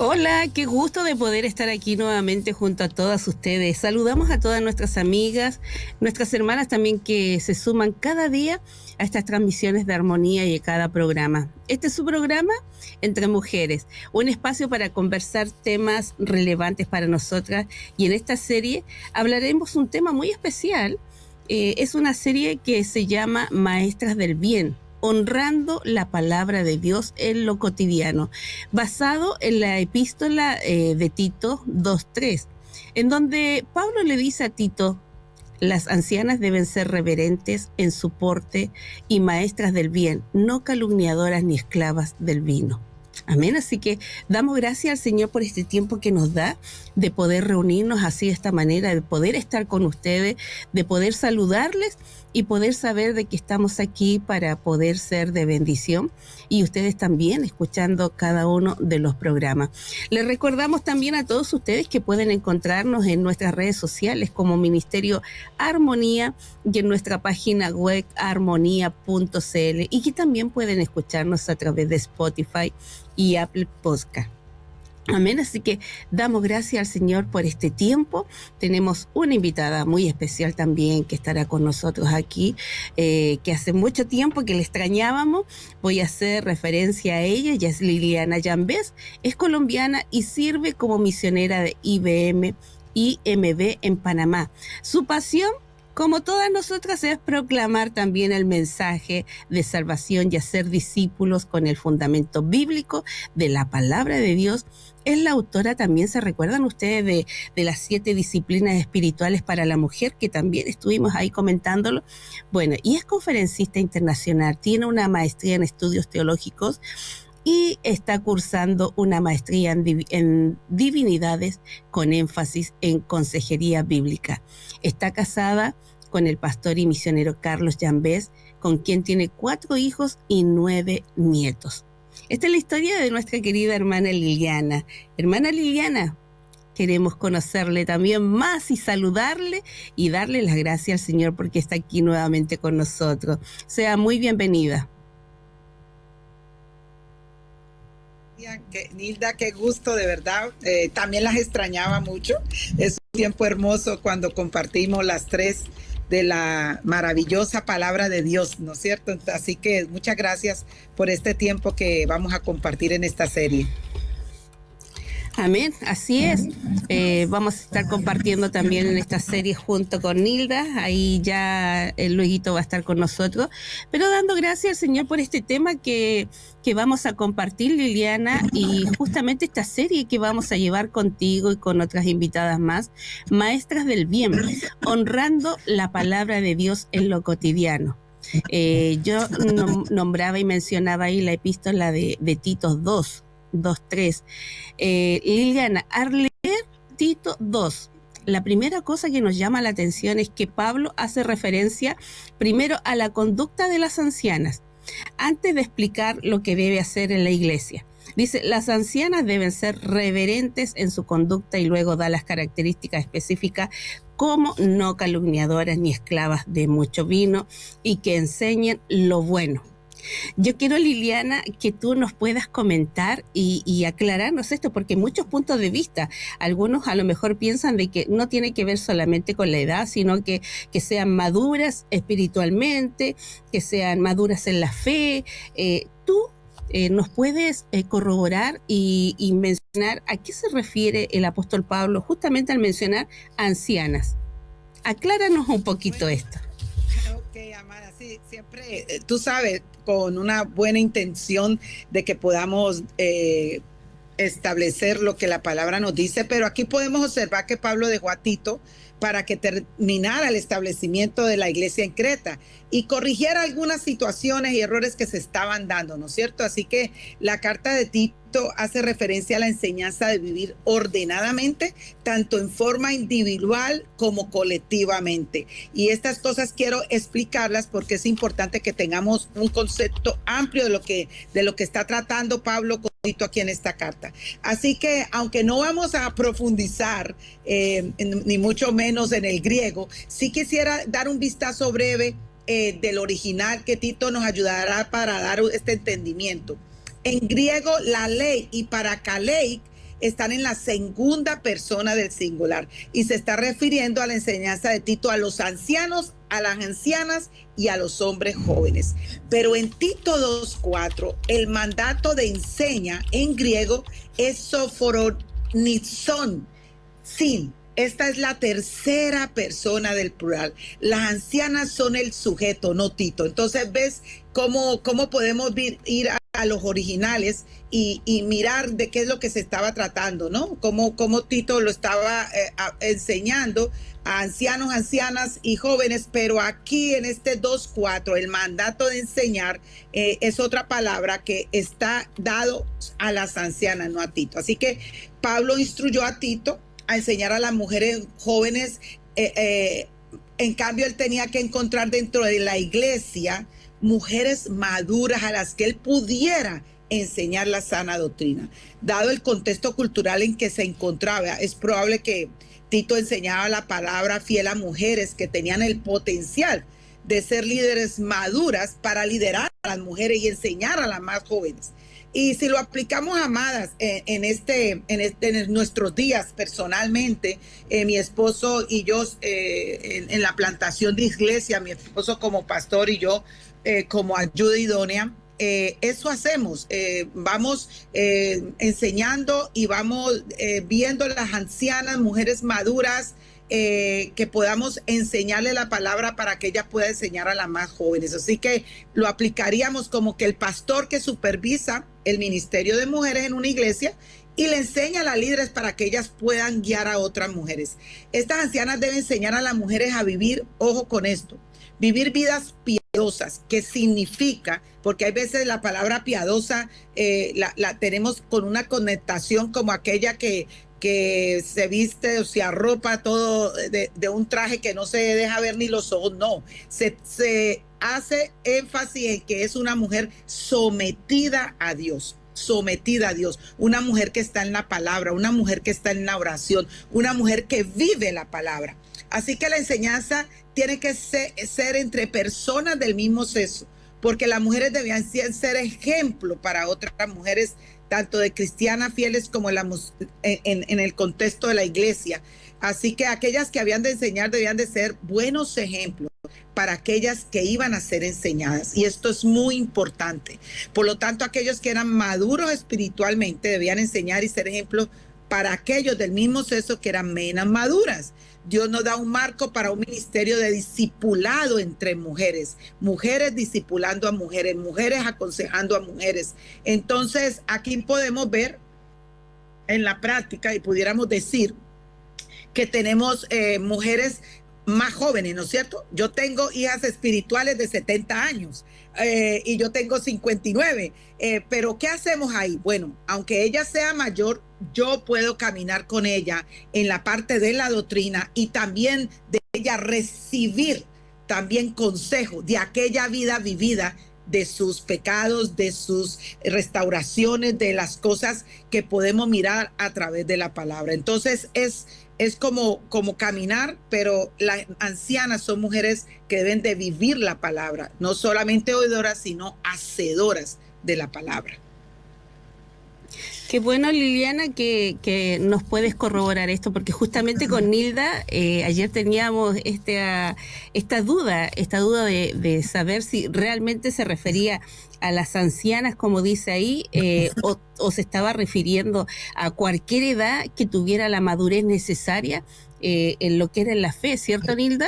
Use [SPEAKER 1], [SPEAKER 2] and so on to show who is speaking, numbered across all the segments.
[SPEAKER 1] Hola, qué gusto de poder estar aquí nuevamente junto a todas ustedes. Saludamos a todas nuestras amigas, nuestras hermanas también que se suman cada día a estas transmisiones de armonía y a cada programa. Este es su programa Entre Mujeres, un espacio para conversar temas relevantes para nosotras, y en esta serie hablaremos un tema muy especial. Es una serie que se llama Maestras del Bien, honrando la palabra de Dios en lo cotidiano, basado en la epístola de Tito 2:3, en donde Pablo le dice a Tito: las ancianas deben ser reverentes en su porte y maestras del bien, no calumniadoras ni esclavas del vino. Amén. Así que damos gracias al Señor por este tiempo que nos da de poder reunirnos así de esta manera, de poder estar con ustedes, de poder saludarles y poder saber de que estamos aquí para poder ser de bendición, y ustedes también escuchando cada uno de los programas. Les recordamos también a todos ustedes que pueden encontrarnos en nuestras redes sociales como Ministerio Armonía y en nuestra página web armonía.cl, y que también pueden escucharnos a través de Spotify y Apple Podcast. Amén. Así que damos gracias al Señor por este tiempo. Tenemos una invitada muy especial también que estará con nosotros aquí, que hace mucho tiempo que le extrañábamos. Voy a hacer referencia a ella. Ella es Liliana Yambés, es colombiana y sirve como misionera de IBM IMB en Panamá. Su pasión, como todas nosotras, es proclamar también el mensaje de salvación y hacer discípulos con el fundamento bíblico de la palabra de Dios. Es la autora también, ¿se recuerdan ustedes de las 7 disciplinas espirituales para la mujer? Que también estuvimos ahí comentándolo. Bueno, y es conferencista internacional, tiene una maestría en estudios teológicos y está cursando una maestría en divinidades con énfasis en consejería bíblica. Está casada con el pastor y misionero Carlos Yambés, con quien tiene 4 hijos y 9 nietos. Esta es la historia de nuestra querida hermana Liliana. Hermana Liliana, queremos conocerle también más y saludarle y darle las gracias al Señor porque está aquí nuevamente con nosotros. Sea muy bienvenida.
[SPEAKER 2] Nilda, qué gusto, de verdad. También las extrañaba mucho. Es un tiempo hermoso cuando compartimos las 3 de la maravillosa palabra de Dios, ¿no es cierto? Así que muchas gracias por este tiempo que vamos a compartir en esta serie.
[SPEAKER 1] Amén, así es. Vamos a estar compartiendo también en esta serie junto con Nilda. Ahí ya luego va a estar con nosotros, pero dando gracias al Señor por este tema que vamos a compartir, Liliana, y justamente esta serie que vamos a llevar contigo y con otras invitadas más, Maestras del Bien, honrando la palabra de Dios en lo cotidiano. Yo nombraba y mencionaba ahí la epístola de Tito 2:3. Liliana, al leer Tito 2, la primera cosa que nos llama la atención es que Pablo hace referencia primero a la conducta de las ancianas, antes de explicar lo que debe hacer en la iglesia. Dice, las ancianas deben ser reverentes en su conducta, y luego da las características específicas como no calumniadoras ni esclavas de mucho vino, y que enseñen lo bueno. Yo quiero, Liliana, que tú nos puedas comentar y aclararnos esto, porque hay muchos puntos de vista. Algunos a lo mejor piensan de que no tiene que ver solamente con la edad, sino que sean maduras espiritualmente, que sean maduras en la fe. Tú nos puedes corroborar y mencionar a qué se refiere el apóstol Pablo justamente al mencionar ancianas. Acláranos un poquito esto.
[SPEAKER 2] Ok, amada, sí, siempre, tú sabes, con una buena intención de que podamos establecer lo que la palabra nos dice, pero aquí podemos observar que Pablo dejó a Tito para que terminara el establecimiento de la iglesia en Creta y corrigiera algunas situaciones y errores que se estaban dando, ¿no es cierto? Así que la carta de Tito hace referencia a la enseñanza de vivir ordenadamente, tanto en forma individual como colectivamente. Y estas cosas quiero explicarlas porque es importante que tengamos un concepto amplio de lo que está tratando Pablo con Tito aquí en esta carta. Así que, aunque no vamos a profundizar, ni mucho menos en el griego, sí quisiera dar un vistazo breve del original que Tito nos ayudará para dar este entendimiento. En griego, la ley y parakalei están en la segunda persona del singular y se está refiriendo a la enseñanza de Tito a los ancianos, a las ancianas y a los hombres jóvenes. Pero en Tito 2:4, el mandato de enseña en griego es sophronizon, sin. Esta es la tercera persona del plural. Las ancianas son el sujeto, no Tito. Entonces, ¿ves cómo podemos ir a los originales y mirar de qué es lo que se estaba tratando, ¿no? Cómo Tito lo estaba enseñando a ancianos, ancianas y jóvenes, pero aquí en este 2:4, el mandato de enseñar es otra palabra que está dado a las ancianas, no a Tito. Así que Pablo instruyó a Tito a enseñar a las mujeres jóvenes. En cambio, él tenía que encontrar dentro de la iglesia mujeres maduras a las que él pudiera enseñar la sana doctrina. Dado el contexto cultural en que se encontraba, es probable que Tito enseñaba la palabra fiel a mujeres que tenían el potencial de ser líderes maduras para liderar a las mujeres y enseñar a las más jóvenes. Y si lo aplicamos, amadas, en nuestros días personalmente, mi esposo y yo en la plantación de iglesia, mi esposo como pastor y yo como ayuda idónea, eso hacemos. Vamos enseñando y vamos viendo las ancianas, mujeres maduras, que podamos enseñarle la palabra para que ella pueda enseñar a las más jóvenes. Así que lo aplicaríamos como que el pastor que supervisa el ministerio de mujeres en una iglesia y le enseña a las líderes para que ellas puedan guiar a otras mujeres. Estas ancianas deben enseñar a las mujeres a vivir, ojo con esto, vivir vidas piadosas, que significa, porque hay veces la palabra piadosa la tenemos con una connotación como aquella que se viste o se arropa todo de un traje que no se deja ver ni los ojos. No, se hace énfasis en que es una mujer sometida a Dios, una mujer que está en la palabra, una mujer que está en la oración, una mujer que vive la palabra. Así que la enseñanza tiene que ser entre personas del mismo sexo, porque las mujeres debían ser ejemplo para otras mujeres, tanto de cristianas fieles como en el contexto de la iglesia. Así que aquellas que habían de enseñar debían de ser buenos ejemplos para aquellas que iban a ser enseñadas. Y esto es muy importante. Por lo tanto, aquellos que eran maduros espiritualmente debían enseñar y ser ejemplos para aquellos del mismo sexo que eran menos maduras. Dios nos da un marco para un ministerio de discipulado entre mujeres, mujeres discipulando a mujeres, mujeres aconsejando a mujeres. Entonces, aquí podemos ver en la práctica y pudiéramos decir que tenemos mujeres más jóvenes, ¿no es cierto? Yo tengo hijas espirituales de 70 años y yo tengo 59, pero ¿qué hacemos ahí? Bueno, aunque ella sea mayor, yo puedo caminar con ella en la parte de la doctrina y también de ella recibir también consejo de aquella vida vivida, de sus pecados, de sus restauraciones, de las cosas que podemos mirar a través de la palabra. Entonces es como caminar, pero las ancianas son mujeres que deben de vivir la palabra, no solamente oidoras, sino hacedoras de la palabra.
[SPEAKER 1] Qué bueno, Liliana, que nos puedes corroborar esto, porque justamente con Nilda ayer teníamos esta duda de saber si realmente se refería a las ancianas, como dice ahí, o se estaba refiriendo a cualquier edad que tuviera la madurez necesaria en lo que era la fe, ¿cierto, Nilda?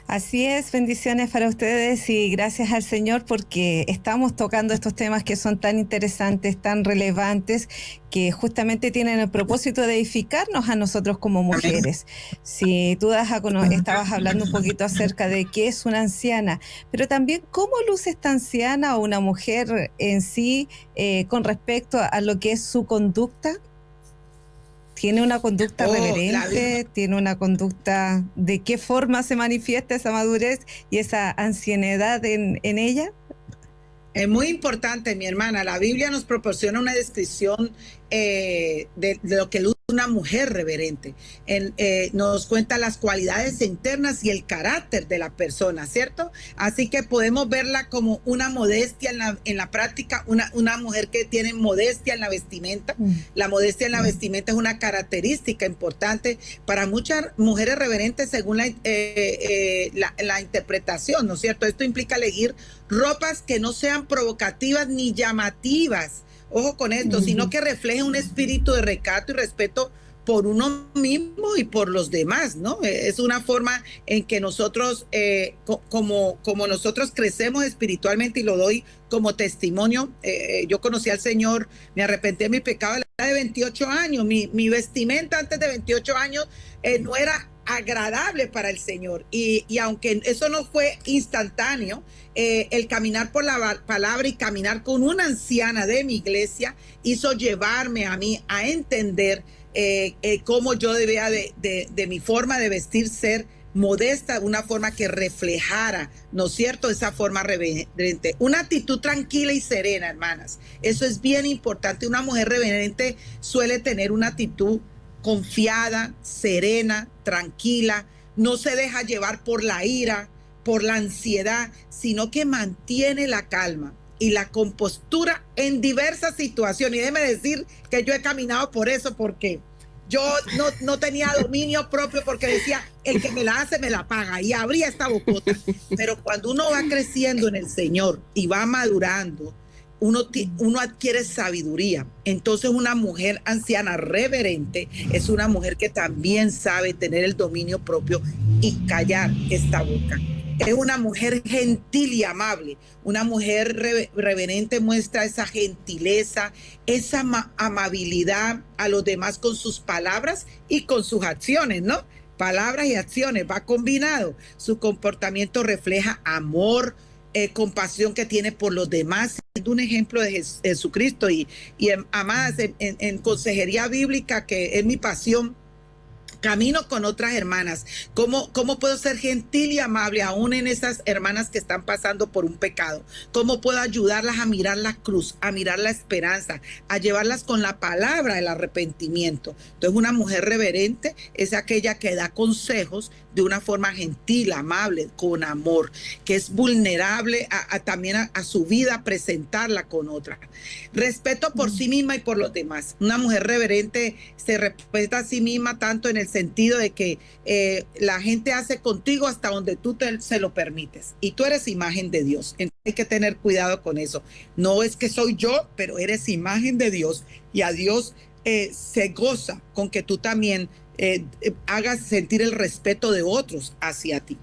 [SPEAKER 3] Así es, bendiciones para ustedes y gracias al Señor porque estamos tocando estos temas que son tan interesantes, tan relevantes, que justamente tienen el propósito de edificarnos a nosotros como mujeres. Si tú estabas hablando un poquito acerca de qué es una anciana, pero también cómo luce esta anciana o una mujer en sí con respecto a lo que es su conducta. ¿Tiene una conducta reverente? ¿Tiene una conducta de qué forma se manifiesta esa madurez y esa ancianidad en ella?
[SPEAKER 2] Es muy importante, mi hermana. La Biblia nos proporciona una descripción de lo que luce una mujer reverente. Nos cuenta las cualidades internas y el carácter de la persona, ¿cierto? Así que podemos verla como una modestia en la práctica, una mujer que tiene modestia en la vestimenta. La modestia en la vestimenta es una característica importante para muchas mujeres reverentes según la interpretación, ¿no es cierto? Esto implica elegir ropas que no sean provocativas ni llamativas. Ojo con esto, sino que refleje un espíritu de recato y respeto por uno mismo y por los demás, ¿no? Es una forma en que nosotros, como nosotros crecemos espiritualmente, y lo doy como testimonio. Yo conocí al Señor, me arrepentí de mi pecado a la edad de 28 años. Mi vestimenta antes de 28 años no era agradable para el Señor. Y aunque eso no fue instantáneo, el caminar por la palabra y caminar con una anciana de mi iglesia hizo llevarme a mí a entender cómo yo debía de mi forma de vestir ser modesta, una forma que reflejara, ¿no es cierto?, esa forma reverente. Una actitud tranquila y serena, hermanas. Eso es bien importante. Una mujer reverente suele tener una actitud confiada, serena, tranquila, no se deja llevar por la ira, por la ansiedad, sino que mantiene la calma y la compostura en diversas situaciones. Y déjeme decir que yo he caminado por eso, porque yo no tenía dominio propio, porque decía, el que me la hace me la paga, y abría esta bocota. Pero cuando uno va creciendo en el Señor y va madurando, uno adquiere sabiduría. Entonces una mujer anciana reverente es una mujer que también sabe tener el dominio propio y callar esta boca. Es una mujer gentil y amable. Una mujer reverente muestra esa gentileza, esa amabilidad a los demás con sus palabras y con sus acciones, ¿no? Palabras y acciones, va combinado. Su comportamiento refleja amor, compasión que tiene por los demás. Es un ejemplo de Jesucristo. Y amadas, en consejería bíblica, que es mi pasión, camino con otras hermanas. ¿Cómo puedo ser gentil y amable aún en esas hermanas que están pasando por un pecado? ¿Cómo puedo ayudarlas a mirar la cruz, a mirar la esperanza, a llevarlas con la palabra del arrepentimiento? Entonces, una mujer reverente es aquella que da consejos de una forma gentil, amable, con amor, que es vulnerable también a su vida, presentarla con otra. Respeto por sí misma y por los demás. Una mujer reverente se respeta a sí misma tanto en el sentido de que la gente hace contigo hasta donde tú se lo permites, y tú eres imagen de Dios. Entonces hay que tener cuidado con eso. No es que soy yo, pero eres imagen de Dios, y a Dios se goza con que tú también hagas sentir el respeto de otros hacia ti.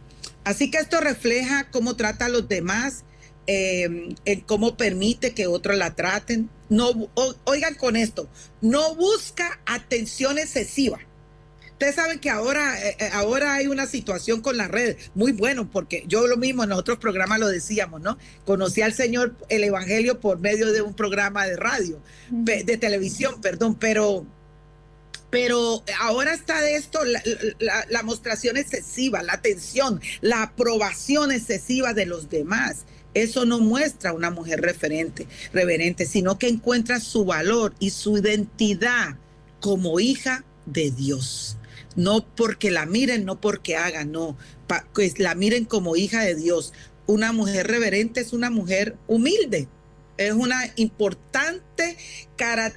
[SPEAKER 2] Así que esto refleja cómo trata a los demás, en cómo permite que otros la traten. No, oigan con esto, no busca atención excesiva. Ustedes saben que ahora hay una situación con las redes, muy bueno, porque yo lo mismo en otros programas lo decíamos, ¿no? Conocí al Señor, el Evangelio, por medio de un programa de radio, de televisión, perdón, pero ahora está de esto, la mostración excesiva, la atención, la aprobación excesiva de los demás. Eso no muestra una mujer reverente, sino que encuentra su valor y su identidad como hija de Dios. No porque la miren, no porque hagan, no, pues la miren como hija de Dios. Una mujer reverente es una mujer humilde. Es una importante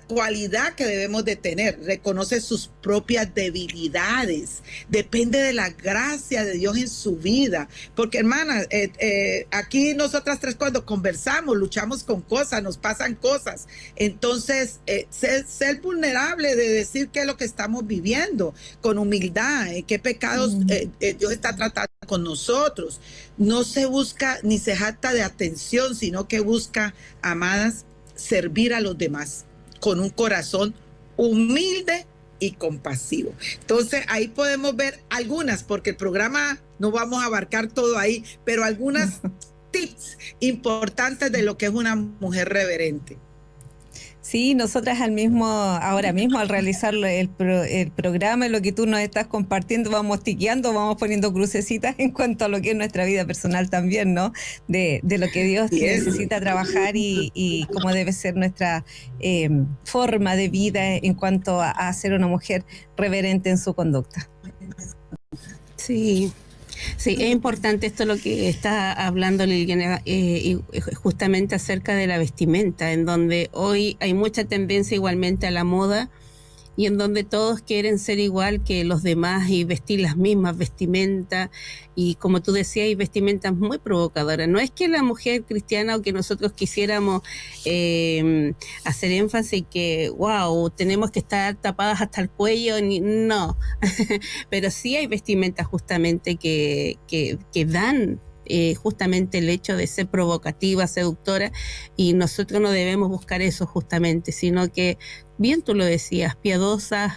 [SPEAKER 2] cualidad que debemos de tener. Reconoce sus propias debilidades. Depende de la gracia de Dios en su vida. Porque, hermanas, aquí nosotras tres cuando conversamos, luchamos con cosas, nos pasan cosas. Entonces, ser vulnerable de decir qué es lo que estamos viviendo, con humildad, qué pecados Dios está tratando con nosotros. No se busca ni se jacta de atención, sino que busca, amadas, servir a los demás con un corazón humilde y compasivo. Entonces ahí podemos ver algunas, porque el programa no vamos a abarcar todo ahí, pero algunas tips importantes de lo que es una mujer reverente.
[SPEAKER 3] Sí, nosotras ahora mismo al realizar el programa, lo que tú nos estás compartiendo, vamos tiqueando, vamos poniendo crucecitas en cuanto a lo que es nuestra vida personal también, ¿no? De lo que Dios necesita trabajar y cómo debe ser nuestra forma de vida en cuanto a ser una mujer reverente en su conducta.
[SPEAKER 1] Sí. Sí, es importante esto lo que está hablando Liliana, justamente acerca de la vestimenta, en donde hoy hay mucha tendencia igualmente a la moda y en donde todos quieren ser igual que los demás y vestir las mismas vestimentas y como tú decías, hay vestimentas muy provocadoras. No es que la mujer cristiana o que nosotros quisiéramos hacer énfasis que, wow, tenemos que estar tapadas hasta el cuello, no, pero sí hay vestimentas justamente que dan justamente el hecho de ser provocativa, seductora, y nosotros no debemos buscar eso justamente, sino que, bien tú lo decías, piadosas,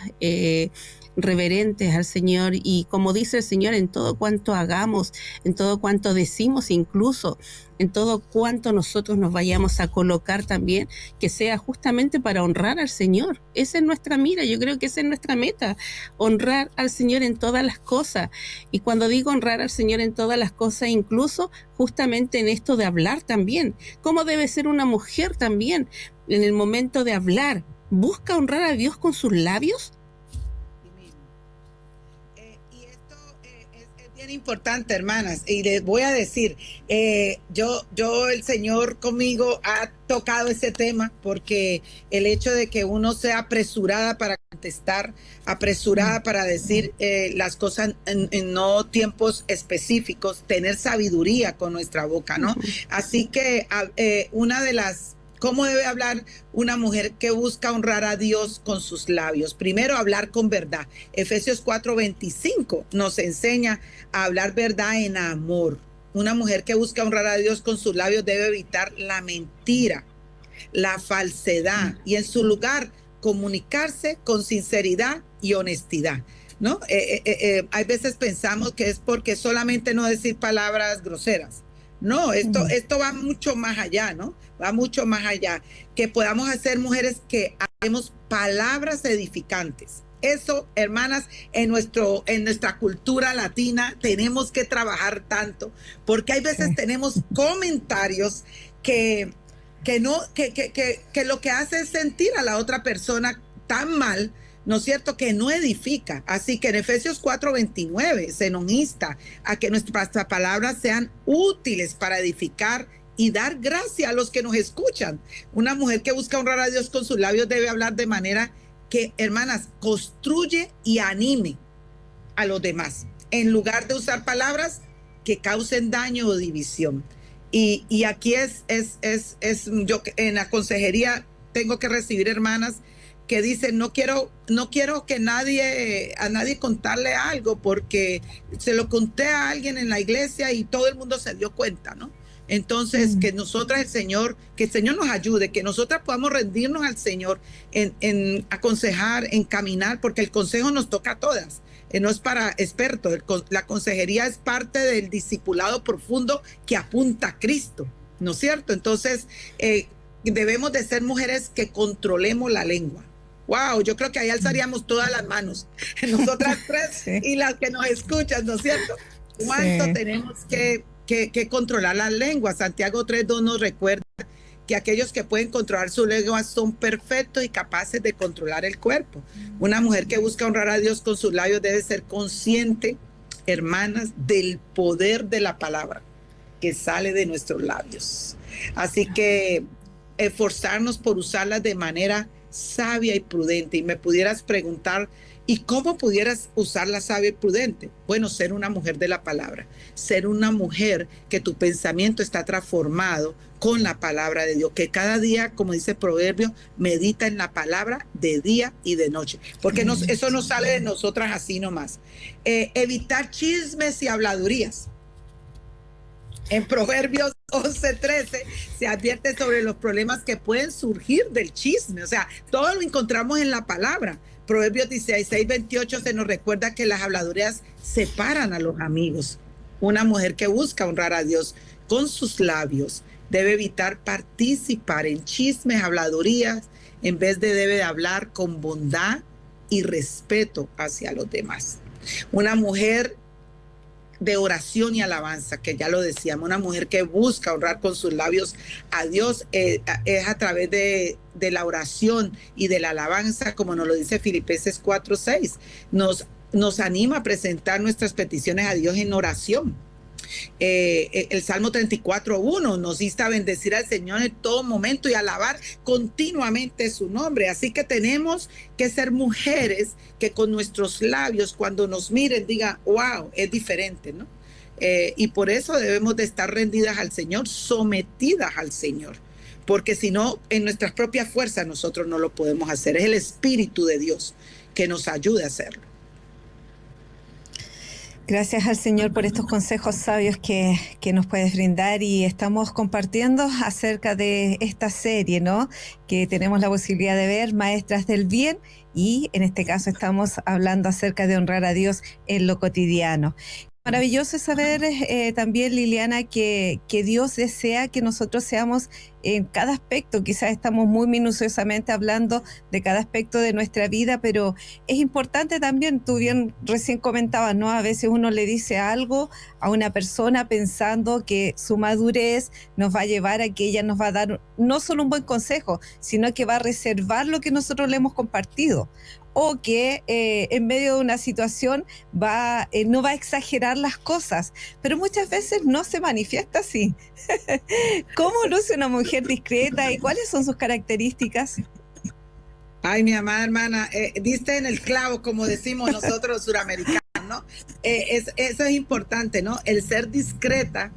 [SPEAKER 1] reverentes al Señor, y como dice el Señor, en todo cuanto hagamos, en todo cuanto decimos, incluso en todo cuanto nosotros nos vayamos a colocar también, que sea justamente para honrar al Señor. Esa es nuestra mira, yo creo que esa es nuestra meta, honrar al Señor en todas las cosas. Y cuando digo honrar al Señor en todas las cosas, incluso justamente en esto de hablar también, cómo debe ser una mujer también en el momento de hablar. ¿Busca honrar a Dios con sus labios?
[SPEAKER 2] Y esto es bien importante, hermanas, y les voy a decir, yo el Señor conmigo ha tocado ese tema, porque el hecho de que uno sea apresurada para contestar, apresurada para decir las cosas en no tiempos específicos, tener sabiduría con nuestra boca, ¿no? Así que una de las... ¿Cómo debe hablar una mujer que busca honrar a Dios con sus labios? Primero, hablar con verdad. Efesios 4:25 nos enseña a hablar verdad en amor. Una mujer que busca honrar a Dios con sus labios debe evitar la mentira, la falsedad y en su lugar comunicarse con sinceridad y honestidad, ¿no? Hay veces pensamos que es porque solamente no decir palabras groseras. No, esto va mucho más allá, ¿no? Va mucho más allá. Que podamos hacer mujeres que hagamos palabras edificantes. Eso, hermanas, en nuestra cultura latina tenemos que trabajar tanto, porque hay veces tenemos comentarios que lo que hace es sentir a la otra persona tan mal, ¿no es cierto?, que no edifica. Así que en Efesios 4:29 se nos insta a que nuestras palabras sean útiles para edificar y dar gracia a los que nos escuchan. Una mujer que busca honrar a Dios con sus labios debe hablar de manera que, hermanas, construye y anime a los demás, en lugar de usar palabras que causen daño o división. Y aquí yo en la consejería tengo que recibir hermanas que dicen, no quiero que a nadie contarle algo porque se lo conté a alguien en la iglesia y todo el mundo se dio cuenta, ¿no? Entonces, que nosotras que el Señor nos ayude, que nosotras podamos rendirnos al Señor en aconsejar, en caminar, porque el consejo nos toca a todas. No es para expertos, la consejería es parte del discipulado profundo que apunta a Cristo, ¿no es cierto? Entonces, debemos de ser mujeres que controlemos la lengua. Wow, yo creo que ahí alzaríamos todas las manos, nosotras tres y las que nos escuchan, ¿no es cierto? ¿Cuánto tenemos que controlar la lengua? Santiago 3:2 nos recuerda que aquellos que pueden controlar su lengua son perfectos y capaces de controlar el cuerpo. Una mujer que busca honrar a Dios con sus labios debe ser consciente, hermanas, del poder de la palabra que sale de nuestros labios. Así que esforzarnos por usarlas de manera sabia y prudente. Y me pudieras preguntar, ¿y cómo pudieras usarla sabia y prudente? Bueno, ser una mujer de la palabra, ser una mujer que tu pensamiento está transformado con la palabra de Dios, que cada día, como dice el proverbio, medita en la palabra de día y de noche, porque eso no sale de nosotras así nomás. Evitar chismes y habladurías. En Proverbios 11:13 se advierte sobre los problemas que pueden surgir del chisme. O sea, todo lo encontramos en la palabra. Proverbios 16:28 se nos recuerda que las habladurías separan a los amigos. Una mujer que busca honrar a Dios con sus labios debe evitar participar en chismes, habladurías en vez de debe de hablar con bondad y respeto hacia los demás. Una mujer de oración y alabanza, que ya lo decíamos, una mujer que busca honrar con sus labios a Dios, es a través de la oración y de la alabanza, como nos lo dice Filipenses 4:6, nos anima a presentar nuestras peticiones a Dios en oración. El Salmo 34:1 nos insta a bendecir al Señor en todo momento y alabar continuamente su nombre. Así que tenemos que ser mujeres que con nuestros labios, cuando nos miren, digan, wow, es diferente, ¿no? Y por eso debemos de estar rendidas al Señor, sometidas al Señor. Porque si no, en nuestras propias fuerzas nosotros no lo podemos hacer. Es el Espíritu de Dios que nos ayuda a hacerlo.
[SPEAKER 3] Gracias al Señor por estos consejos sabios que nos puedes brindar, y estamos compartiendo acerca de esta serie, ¿no?, que tenemos la posibilidad de ver, Maestras del Bien, y en este caso estamos hablando acerca de honrar a Dios en lo cotidiano. Maravilloso saber también, Liliana, que Dios desea que nosotros seamos en cada aspecto. Quizás estamos muy minuciosamente hablando de cada aspecto de nuestra vida, pero es importante también, tú bien recién comentabas, ¿no? A veces uno le dice algo a una persona pensando que su madurez nos va a llevar a que ella nos va a dar no solo un buen consejo, sino que va a reservar lo que nosotros le hemos compartido. O que en medio de una situación no va a exagerar las cosas, pero muchas veces no se manifiesta así. ¿Cómo luce una mujer discreta y cuáles son sus características?
[SPEAKER 2] Ay, mi amada hermana, diste en el clavo, como decimos nosotros los suramericanos, ¿no? Eso es importante, ¿no? El ser discreta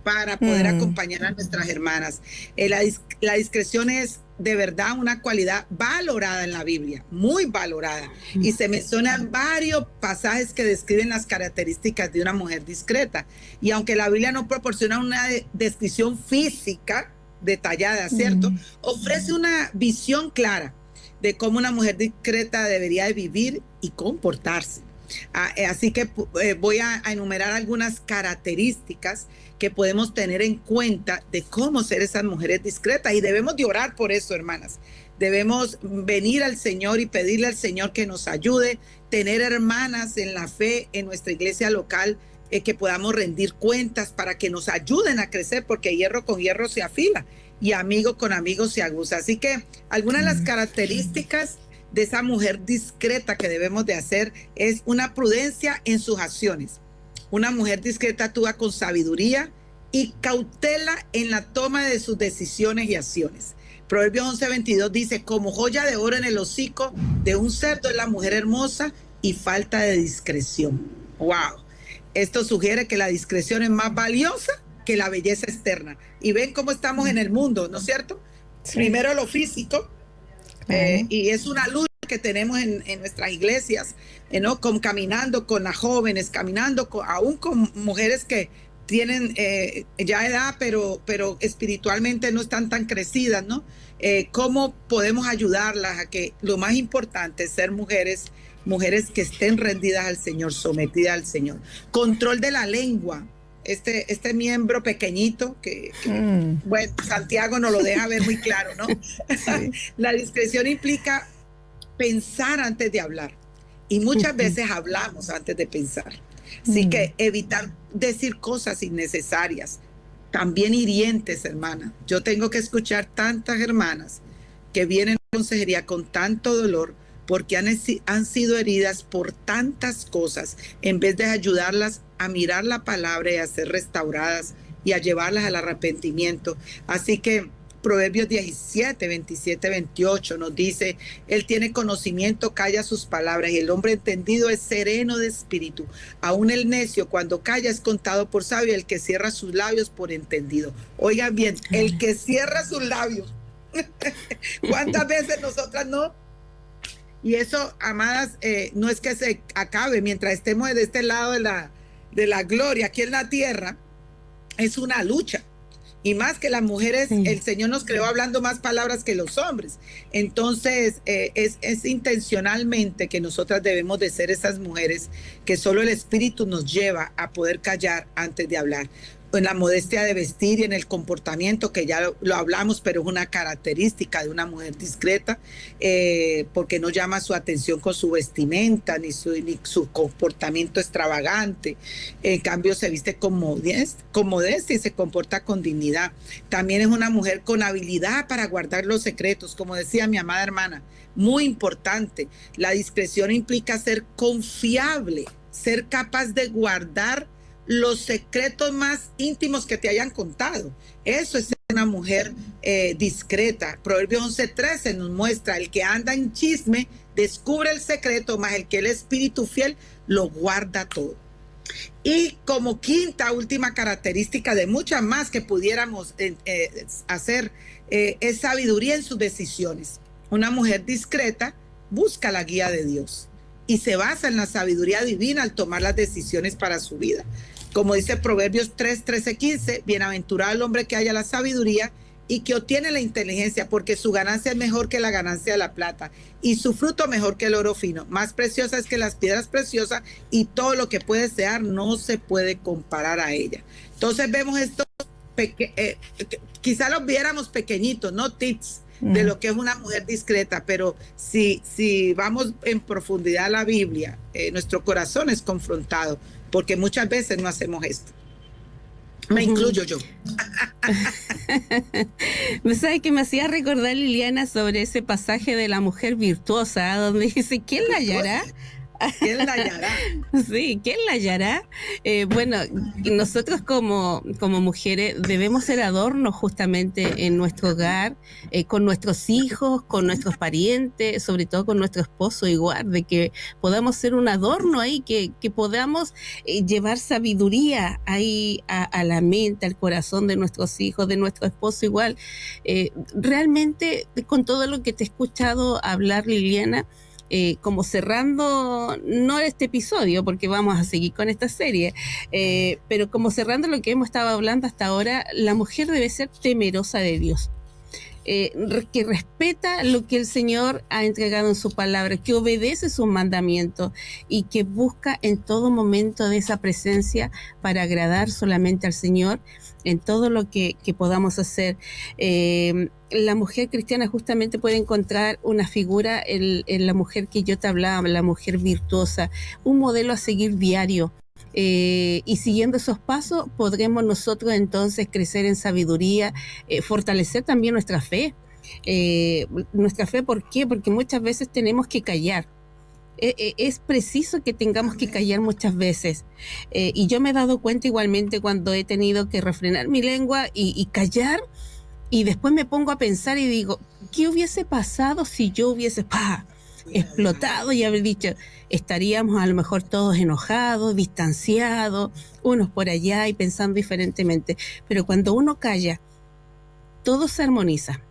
[SPEAKER 2] para poder acompañar a nuestras hermanas. La discreción es de verdad una cualidad valorada en la Biblia, muy valorada, y se mencionan varios pasajes que describen las características de una mujer discreta, y aunque la Biblia no proporciona una descripción física detallada, ¿cierto?, ofrece una visión clara de cómo una mujer discreta debería de vivir y comportarse. Así que voy a enumerar algunas características que podemos tener en cuenta de cómo ser esas mujeres discretas, y debemos de orar por eso, hermanas. Debemos venir al Señor y pedirle al Señor que nos ayude, tener hermanas en la fe en nuestra iglesia local, que podamos rendir cuentas para que nos ayuden a crecer, porque hierro con hierro se afila y amigo con amigo se aguza. Así que algunas de las características de esa mujer discreta que debemos de hacer es una prudencia en sus acciones. Una mujer discreta actúa con sabiduría y cautela en la toma de sus decisiones y acciones. Proverbios 11:22 dice, como joya de oro en el hocico de un cerdo es la mujer hermosa y falta de discreción. ¡Wow! Esto sugiere que la discreción es más valiosa que la belleza externa. Y ven cómo estamos en el mundo, ¿no es cierto? Sí. Primero lo físico, y es una lucha que tenemos en nuestras iglesias, ¿no? Caminando con las jóvenes, caminando aún con mujeres que tienen ya edad, pero espiritualmente no están tan crecidas, ¿no? ¿Cómo podemos ayudarlas a que lo más importante es ser mujeres que estén rendidas al Señor, sometidas al Señor? Control de la lengua. Este miembro pequeñito bueno, Santiago nos lo deja ver muy claro, ¿no? Sí. La discreción implica pensar antes de hablar, y muchas veces hablamos antes de pensar. Así que evitar decir cosas innecesarias, también hirientes, hermana. Yo tengo que escuchar tantas hermanas que vienen a consejería con tanto dolor porque han sido heridas por tantas cosas, en vez de ayudarlas a mirar la palabra y a ser restauradas y a llevarlas al arrepentimiento. Así que Proverbios 17, 27, 28 nos dice, él tiene conocimiento, calla sus palabras, y el hombre entendido es sereno de espíritu. Aún el necio cuando calla es contado por sabio, el que cierra sus labios por entendido. Oigan bien, el que cierra sus labios. ¿Cuántas veces nosotras no? Y eso, amadas, no es que se acabe mientras estemos de este lado de la gloria aquí en la tierra. Es una lucha. Y más que las mujeres, sí. El Señor nos creó hablando más palabras que los hombres. Entonces, es intencionalmente que nosotras debemos de ser esas mujeres que solo el Espíritu nos lleva a poder callar antes de hablar. en la modestia de vestir y en el comportamiento, que ya lo hablamos, pero es una característica de una mujer discreta, porque no llama su atención con su vestimenta, ni su comportamiento extravagante. En cambio, se viste con modestia y se comporta con dignidad. También es una mujer con habilidad para guardar los secretos, como decía mi amada hermana, muy importante. La discreción implica ser confiable, ser capaz de guardar los secretos más íntimos que te hayan contado. Eso es ser una mujer discreta. Proverbios 11:13 nos muestra: el que anda en chisme descubre el secreto, mas el que el espíritu fiel lo guarda todo. Y como quinta, última característica de muchas más que pudiéramos hacer, es sabiduría en sus decisiones. Una mujer discreta busca la guía de Dios y se basa en la sabiduría divina al tomar las decisiones para su vida. Como dice Proverbios 3:13-15, bienaventurado el hombre que haya la sabiduría y que obtiene la inteligencia, porque su ganancia es mejor que la ganancia de la plata y su fruto mejor que el oro fino. Más preciosa es que las piedras preciosas, y todo lo que puede desear no se puede comparar a ella. Entonces vemos esto, quizá los viéramos pequeñitos, no tips de lo que es una mujer discreta, pero si vamos en profundidad a la Biblia, nuestro corazón es confrontado, porque muchas veces no hacemos esto. Me incluyo yo.
[SPEAKER 1] ¿Sabes que me hacía recordar, Liliana, sobre ese pasaje de la mujer virtuosa, donde dice: ¿quién la hallará?
[SPEAKER 2] ¿Quién la hallará?
[SPEAKER 1] Sí, ¿quién la hallará? Bueno, nosotros como mujeres debemos ser adornos justamente en nuestro hogar, con nuestros hijos, con nuestros parientes, sobre todo con nuestro esposo igual, de que podamos ser un adorno ahí, que podamos llevar sabiduría ahí a la mente, al corazón de nuestros hijos, de nuestro esposo igual. Realmente, con todo lo que te he escuchado hablar, Liliana, como cerrando, no este episodio, porque vamos a seguir con esta serie, pero como cerrando lo que hemos estado hablando hasta ahora, la mujer debe ser temerosa de Dios, que respeta lo que el Señor ha entregado en su palabra, que obedece sus mandamientos y que busca en todo momento de esa presencia para agradar solamente al Señor en todo lo que podamos hacer. La mujer cristiana justamente puede encontrar una figura en la mujer que yo te hablaba, la mujer virtuosa, un modelo a seguir diario. Y siguiendo esos pasos podremos nosotros entonces crecer en sabiduría, fortalecer también nuestra fe. Nuestra fe, ¿por qué? Porque muchas veces tenemos que callar. Es preciso que tengamos que callar muchas veces, y yo me he dado cuenta igualmente cuando he tenido que refrenar mi lengua y callar, y después me pongo a pensar y digo: ¿qué hubiese pasado si yo hubiese explotado y haber dicho? Estaríamos a lo mejor todos enojados, distanciados, unos por allá y pensando diferentemente. Pero cuando uno calla, todo se armoniza,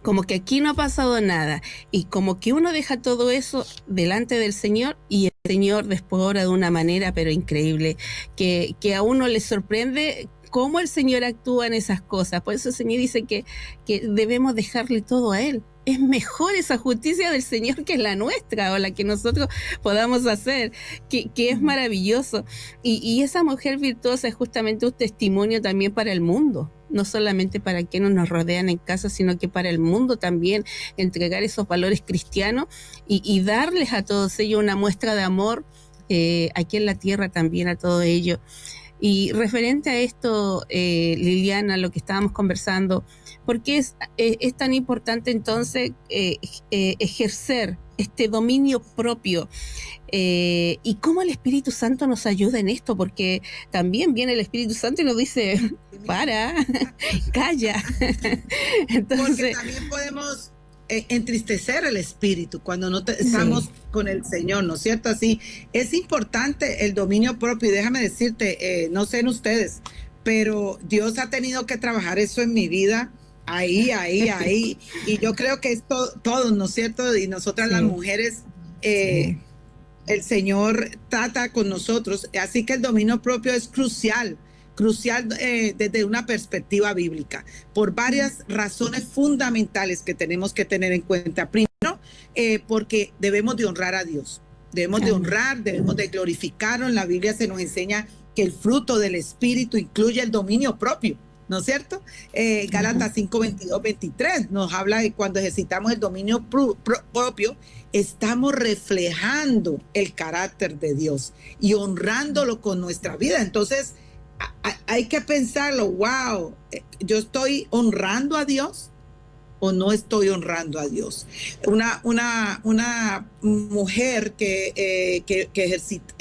[SPEAKER 1] como que aquí no ha pasado nada, y como que uno deja todo eso delante del Señor, y el Señor después ora de una manera pero increíble, que a uno le sorprende cómo el Señor actúa en esas cosas. Por eso el Señor dice que debemos dejarle todo a Él. Es mejor esa justicia del Señor que la nuestra, o la que nosotros podamos hacer, que es maravilloso. Y esa mujer virtuosa es justamente un testimonio también para el mundo, no solamente para quienes nos rodean en casa, sino que para el mundo también, entregar esos valores cristianos y darles a todos ellos una muestra de amor, aquí en la tierra también a todo ello. Y referente a esto, Liliana, lo que estábamos conversando, ¿por qué es tan importante entonces ejercer este dominio propio? Y cómo el Espíritu Santo nos ayuda en esto, porque también viene el Espíritu Santo y nos dice: para, calla. Entonces,
[SPEAKER 2] porque también podemos entristecer el espíritu cuando no estamos con el Señor, ¿no es cierto? Así es importante el dominio propio, y déjame decirte, no sé en ustedes, pero Dios ha tenido que trabajar eso en mi vida, ahí, y yo creo que es todos, ¿no es cierto? Y nosotras las mujeres, el Señor trata con nosotros, así que el dominio propio es crucial desde una perspectiva bíblica, por varias razones fundamentales que tenemos que tener en cuenta. Primero, porque debemos de honrar a Dios, debemos de honrar, debemos de glorificarlo. En la Biblia se nos enseña que el fruto del Espíritu incluye el dominio propio, ¿no es cierto? Gálatas 5, 22, 23 nos habla de cuando ejercitamos el dominio propio, estamos reflejando el carácter de Dios y honrándolo con nuestra vida. Entonces, hay que pensarlo, wow, ¿yo estoy honrando a Dios o no estoy honrando a Dios? Una mujer que ejercita,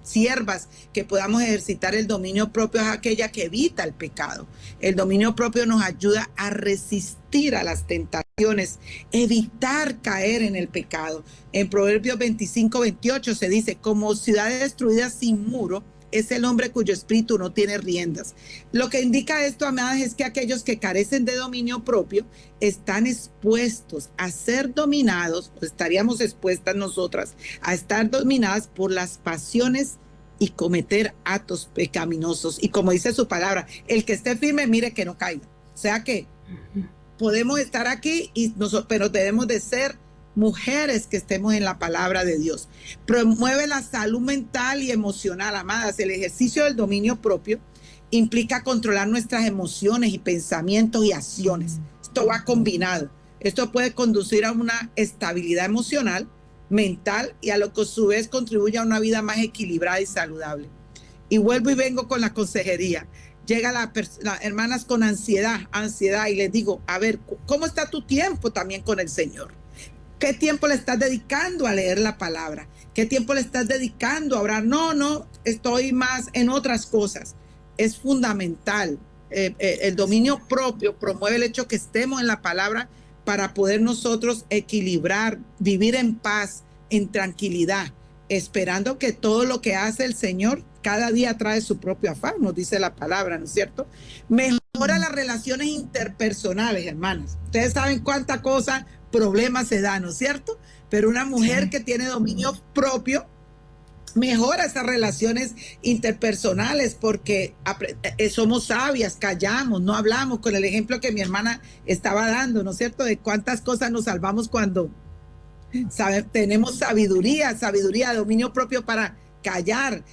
[SPEAKER 2] siervas que podamos ejercitar el dominio propio es aquella que evita el pecado. El dominio propio nos ayuda a resistir a las tentaciones, evitar caer en el pecado. En Proverbios 25, 28 se dice, como ciudad destruida sin muro, es el hombre cuyo espíritu no tiene riendas. Lo que indica esto, amadas, es que aquellos que carecen de dominio propio están expuestos a ser dominados, o estaríamos expuestas nosotras a estar dominadas por las pasiones y cometer actos pecaminosos. Y como dice su palabra, el que esté firme, mire que no caiga. O sea que podemos estar aquí, pero debemos de ser mujeres que estemos en la palabra de Dios. Promueve la salud mental y emocional, amadas. El ejercicio del dominio propio implica controlar nuestras emociones y pensamientos y acciones. Esto va combinado. Esto puede conducir a una estabilidad emocional, mental, y a lo que a su vez contribuye a una vida más equilibrada y saludable. Y vuelvo y vengo con la consejería. Llega las hermanas con ansiedad, y les digo, a ver, ¿cómo está tu tiempo también con el Señor? ¿Qué tiempo le estás dedicando a leer la palabra? ¿Qué tiempo le estás dedicando a orar? No, estoy más en otras cosas. Es fundamental. El dominio propio promueve el hecho que estemos en la palabra para poder nosotros equilibrar, vivir en paz, en tranquilidad, esperando que todo lo que hace el Señor cada día trae su propio afán, nos dice la palabra, ¿no es cierto? Mejora las relaciones interpersonales, hermanas. Ustedes saben cuánta cosa, problemas se dan, ¿no es cierto? Pero una mujer que tiene dominio propio mejora esas relaciones interpersonales porque somos sabias, callamos, no hablamos, con el ejemplo que mi hermana estaba dando, ¿no es cierto? De cuántas cosas nos salvamos cuando tenemos sabiduría, dominio propio para callar.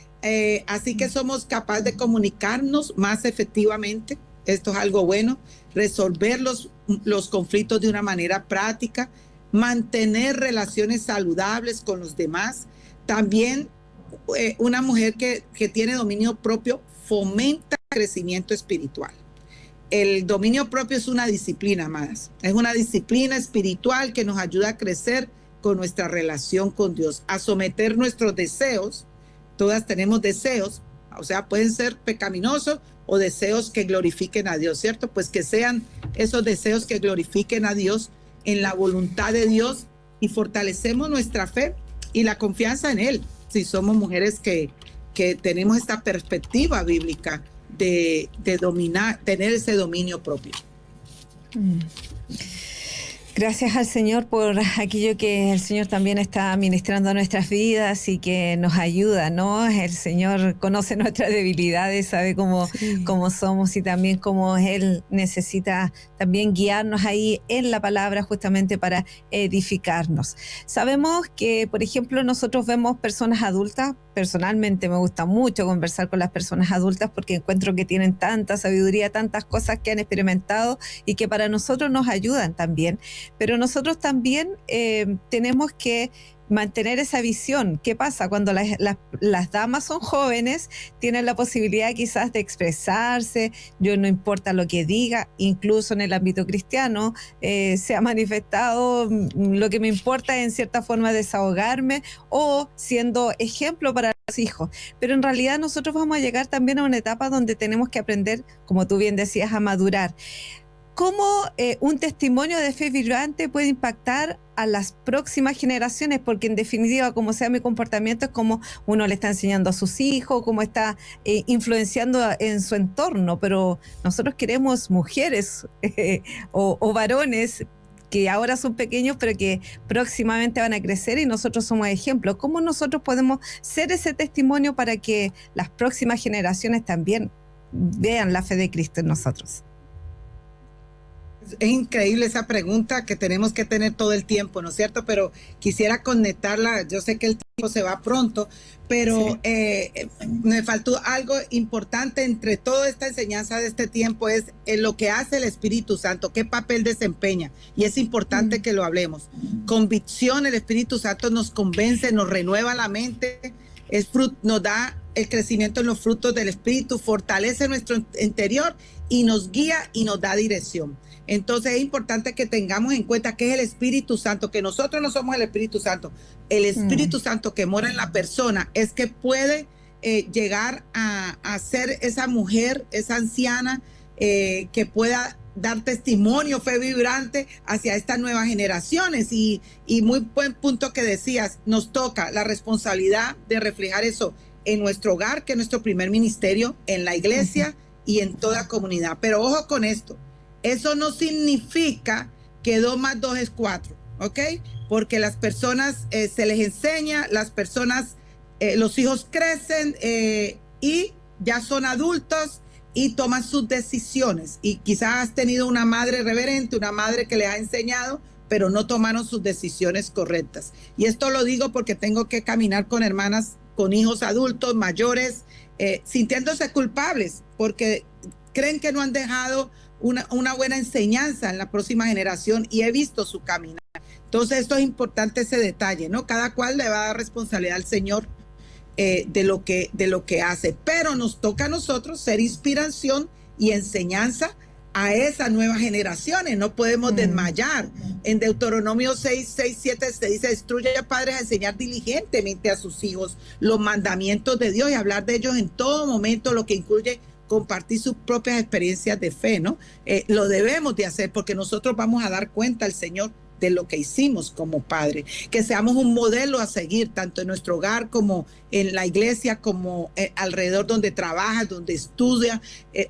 [SPEAKER 2] Así que somos capaces de comunicarnos más efectivamente. Esto es algo bueno. Resolver los conflictos de una manera práctica, mantener relaciones saludables con los demás. También una mujer que tiene dominio propio fomenta el crecimiento espiritual. El dominio propio es una disciplina, amadas. Es una disciplina espiritual que nos ayuda a crecer con nuestra relación con Dios, a someter nuestros deseos. Todas tenemos deseos, o sea, pueden ser pecaminosos o deseos que glorifiquen a Dios, ¿cierto? Pues que sean esos deseos que glorifiquen a Dios en la voluntad de Dios, y fortalecemos nuestra fe y la confianza en Él, si somos mujeres que tenemos esta perspectiva bíblica de dominar, tener ese dominio propio.
[SPEAKER 3] Gracias al Señor por aquello que el Señor también está ministrando a nuestras vidas y que nos ayuda, ¿no? El Señor conoce nuestras debilidades, sabe cómo somos y también cómo Él necesita también guiarnos ahí en la palabra justamente para edificarnos. Sabemos que, por ejemplo, nosotros vemos personas adultas. Personalmente me gusta mucho conversar con las personas adultas porque encuentro que tienen tanta sabiduría, tantas cosas que han experimentado y que para nosotros nos ayudan también. Pero nosotros también tenemos que mantener esa visión. ¿Qué pasa? Cuando las damas son jóvenes, tienen la posibilidad quizás de expresarse, yo no importa lo que diga, incluso en el ámbito cristiano se ha manifestado, lo que me importa es en cierta forma desahogarme o siendo ejemplo para los hijos. Pero en realidad nosotros vamos a llegar también a una etapa donde tenemos que aprender, como tú bien decías, a madurar. ¿Cómo un testimonio de fe vibrante puede impactar a las próximas generaciones? Porque en definitiva, como sea mi comportamiento, es como uno le está enseñando a sus hijos, cómo está influenciando en su entorno. Pero nosotros queremos mujeres o varones que ahora son pequeños, pero que próximamente van a crecer y nosotros somos ejemplos. ¿Cómo nosotros podemos ser ese testimonio para que las próximas generaciones también vean la fe de Cristo en nosotros?
[SPEAKER 2] Es increíble esa pregunta que tenemos que tener todo el tiempo, ¿no es cierto? Pero quisiera conectarla, yo sé que el se va pronto, pero me faltó algo importante entre toda esta enseñanza de este tiempo, es lo que hace el Espíritu Santo, qué papel desempeña, y es importante que lo hablemos. Convicción, el Espíritu Santo nos convence, nos renueva la mente, nos da el crecimiento en los frutos del Espíritu, fortalece nuestro interior y nos guía y nos da dirección. Entonces es importante que tengamos en cuenta que es el Espíritu Santo, que nosotros no somos el Espíritu Santo. El Espíritu Santo que mora en la persona es que puede llegar a ser esa mujer, esa anciana, que pueda dar testimonio, fe vibrante hacia estas nuevas generaciones. Y muy buen punto que decías, nos toca la responsabilidad de reflejar eso en nuestro hogar, que es nuestro primer ministerio, en la iglesia y en toda comunidad. Pero ojo con esto. Eso no significa que 2 más 2 es 4, ¿ok? Porque las personas se les enseña, las personas, los hijos crecen y ya son adultos y toman sus decisiones. Y quizás has tenido una madre reverente, una madre que les ha enseñado, pero no tomaron sus decisiones correctas. Y esto lo digo porque tengo que caminar con hermanas, con hijos adultos, mayores, sintiéndose culpables porque creen que no han dejado una buena enseñanza en la próxima generación y he visto su caminar. Entonces esto es importante, ese detalle, ¿no? Cada cual le va a dar responsabilidad al Señor de lo que hace, pero nos toca a nosotros ser inspiración y enseñanza a esas nuevas generaciones. No podemos desmayar. En Deuteronomio 6:7 se dice: instruye a padres a enseñar diligentemente a sus hijos los mandamientos de Dios y hablar de ellos en todo momento, lo que incluye compartir sus propias experiencias de fe, ¿no? Lo debemos de hacer porque nosotros vamos a dar cuenta al Señor de lo que hicimos como padre, que seamos un modelo a seguir tanto en nuestro hogar como en la iglesia, como alrededor donde trabajas, donde estudias.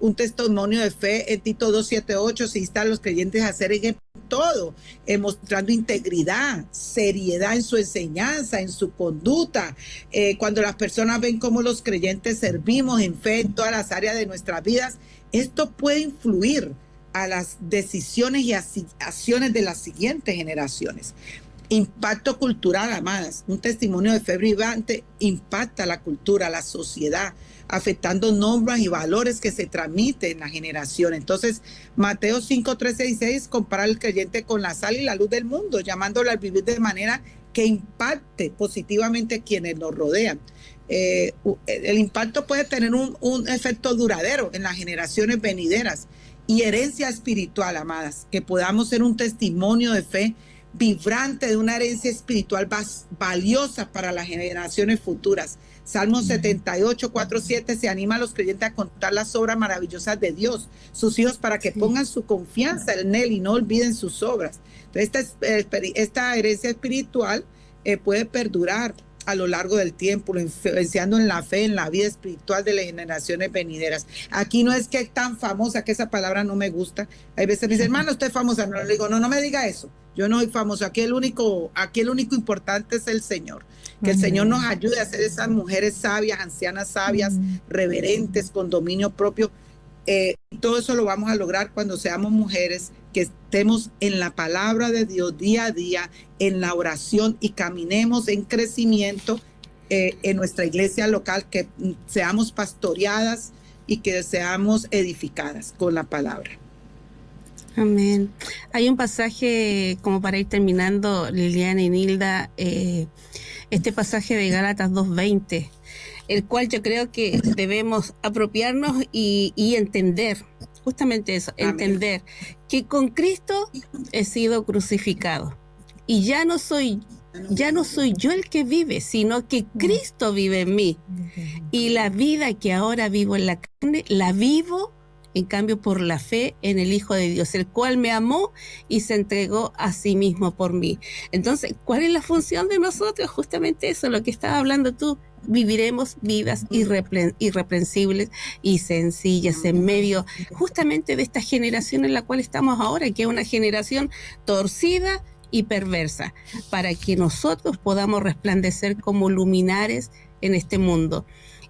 [SPEAKER 2] Un testimonio de fe en Tito 2:7-8 se insta a los creyentes a hacer en todo, mostrando integridad, seriedad en su enseñanza, en su conducta. Cuando las personas ven cómo los creyentes servimos en fe en todas las áreas de nuestras vidas, esto puede influir a las decisiones y acciones de las siguientes generaciones. Impacto cultural, amadas. Un testimonio de fe vibrante impacta la cultura, la sociedad, afectando normas y valores que se transmiten en la generación. Entonces, Mateo 5:13-16 compara al creyente con la sal y la luz del mundo, llamándolo a vivir de manera que impacte positivamente a quienes nos rodean. El impacto puede tener un efecto duradero en las generaciones venideras y herencia espiritual, amadas, que podamos ser un testimonio de fe vibrante, de una herencia espiritual valiosa para las generaciones futuras. Salmo 78:4-7 se anima a los creyentes a contar las obras maravillosas de Dios, sus hijos, para que pongan su confianza en Él y no olviden sus obras. Entonces, esta herencia espiritual puede perdurar a lo largo del tiempo, influenciando en la fe, en la vida espiritual de las generaciones venideras. Aquí no es que es tan famosa, que esa palabra no me gusta. Hay veces me dicen: hermano, usted es famosa. No, le digo: no me diga eso. Yo no soy famoso. Aquí el único importante es el Señor. Que el Señor nos ayude a ser esas mujeres sabias, ancianas sabias, reverentes, con dominio propio. Todo eso lo vamos a lograr cuando seamos mujeres que estemos en la palabra de Dios día a día, en la oración, y caminemos en crecimiento en nuestra iglesia local, que seamos pastoreadas y que seamos edificadas con la palabra.
[SPEAKER 1] Amén. Hay un pasaje, como para ir terminando, Liliana y Nilda, este pasaje de Gálatas 2:20, el cual yo creo que debemos apropiarnos y entender, justamente eso, amén, entender que con Cristo he sido crucificado y ya no soy yo el que vive, sino que Cristo vive en mí, y la vida que ahora vivo en la carne, la vivo en cambio por la fe en el Hijo de Dios, el cual me amó y se entregó a sí mismo por mí. Entonces, ¿cuál es la función de nosotros? Justamente eso, lo que estaba hablando tú. Viviremos vidas irreprensibles y sencillas en medio justamente de esta generación en la cual estamos ahora, que es una generación torcida y perversa, para que nosotros podamos resplandecer como luminares en este mundo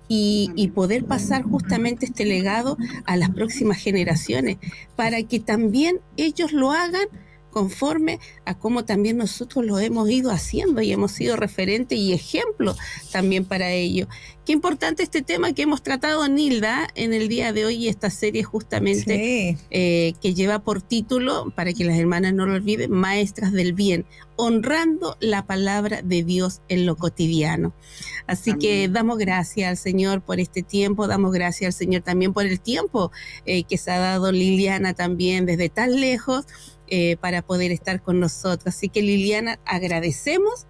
[SPEAKER 1] y poder pasar justamente este legado a las próximas generaciones, para que también ellos lo hagan conforme a cómo también nosotros lo hemos ido haciendo y hemos sido referente y ejemplo también para ello. Qué importante este tema que hemos tratado, Nilda, en el día de hoy, esta serie justamente que lleva por título, para que las hermanas no lo olviden, Maestras del Bien, honrando la palabra de Dios en lo cotidiano. Así Amén. Que damos gracias al Señor por este tiempo, damos gracias al Señor también por el tiempo que se ha dado Liliana también desde tan lejos, para poder estar con nosotros. Así que, Liliana, agradecemos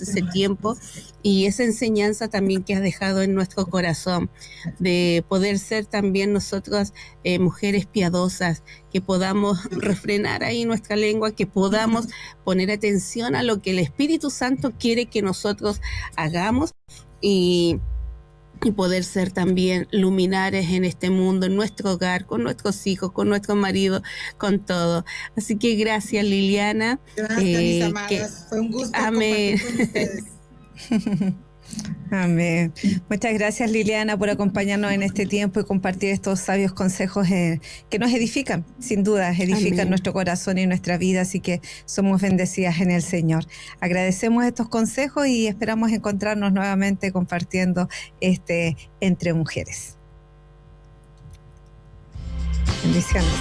[SPEAKER 1] ese tiempo y esa enseñanza también que has dejado en nuestro corazón, de poder ser también nosotros mujeres piadosas, que podamos refrenar ahí nuestra lengua, que podamos poner atención a lo que el Espíritu Santo quiere que nosotros hagamos y poder ser también luminares en este mundo, en nuestro hogar, con nuestros hijos, con nuestro marido, con todo. Así que gracias, Liliana.
[SPEAKER 2] Gracias, mis amadas. Fue un gusto
[SPEAKER 1] amén.
[SPEAKER 2] compartir con ustedes.
[SPEAKER 3] Amén. Muchas gracias, Liliana, por acompañarnos en este tiempo y compartir estos sabios consejos que nos edifican, sin duda, edifican Amén. Nuestro corazón y nuestra vida, así que somos bendecidas en el Señor. Agradecemos estos consejos y esperamos encontrarnos nuevamente compartiendo Entre Mujeres. Bendiciones.